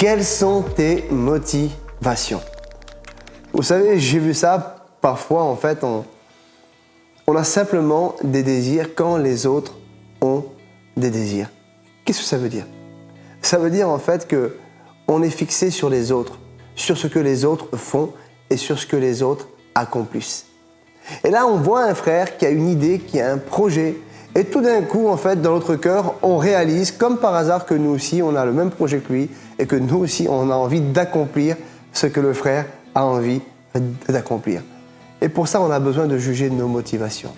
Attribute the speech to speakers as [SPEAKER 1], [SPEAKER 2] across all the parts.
[SPEAKER 1] Quelles sont tes motivations? Vous savez, j'ai vu ça parfois, en fait, on a simplement des désirs quand les autres ont des désirs. Qu'est-ce que ça veut dire? Ça veut dire en fait qu'on est fixé sur les autres, sur ce que les autres font et sur ce que les autres accomplissent. Et là, on voit un frère qui a une idée, qui a un projet, et tout d'un coup, en fait, dans notre cœur, on réalise, comme par hasard, que nous aussi, on a le même projet que lui, et que nous aussi, on a envie d'accomplir ce que le frère a envie d'accomplir. Et pour ça, on a besoin de juger nos motivations.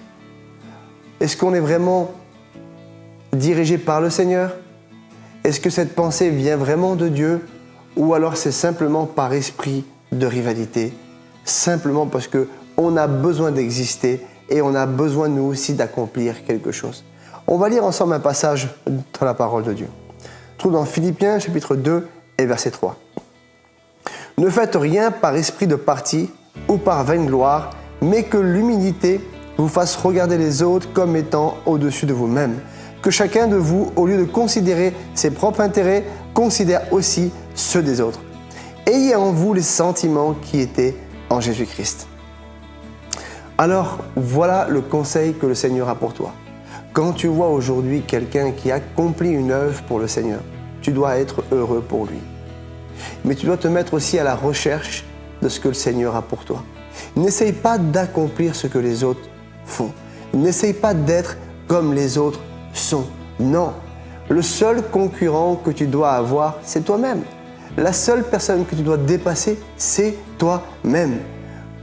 [SPEAKER 1] Est-ce qu'on est vraiment dirigé par le Seigneur? Est-ce que cette pensée vient vraiment de Dieu? Ou alors c'est simplement par esprit de rivalité, simplement parce qu'on a besoin d'exister et on a besoin nous aussi d'accomplir quelque chose. On va lire ensemble un passage dans la parole de Dieu. On trouve dans Philippiens chapitre 2 et verset 3. Ne faites rien par esprit de parti ou par vaine gloire, mais que l'humilité vous fasse regarder les autres comme étant au-dessus de vous-même. Que chacun de vous, au lieu de considérer ses propres intérêts, considère aussi ceux des autres. Ayez en vous les sentiments qui étaient en Jésus-Christ. Alors, voilà le conseil que le Seigneur a pour toi. Quand tu vois aujourd'hui quelqu'un qui accomplit une œuvre pour le Seigneur, tu dois être heureux pour lui. Mais tu dois te mettre aussi à la recherche de ce que le Seigneur a pour toi. N'essaye pas d'accomplir ce que les autres font. N'essaye pas d'être comme les autres sont. Non, le seul concurrent que tu dois avoir, c'est toi-même. La seule personne que tu dois dépasser, c'est toi-même.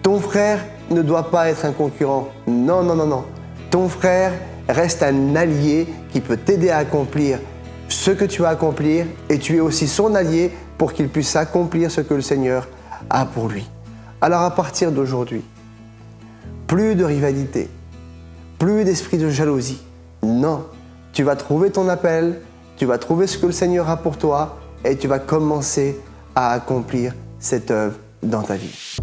[SPEAKER 1] Ton frère ne doit pas être un concurrent. Non, non, non, non. Ton frère reste un allié qui peut t'aider à accomplir ce que tu vas accomplir et tu es aussi son allié pour qu'il puisse accomplir ce que le Seigneur a pour lui. Alors à partir d'aujourd'hui, plus de rivalité, plus d'esprit de jalousie. Non, tu vas trouver ton appel, tu vas trouver ce que le Seigneur a pour toi et tu vas commencer à accomplir cette œuvre dans ta vie.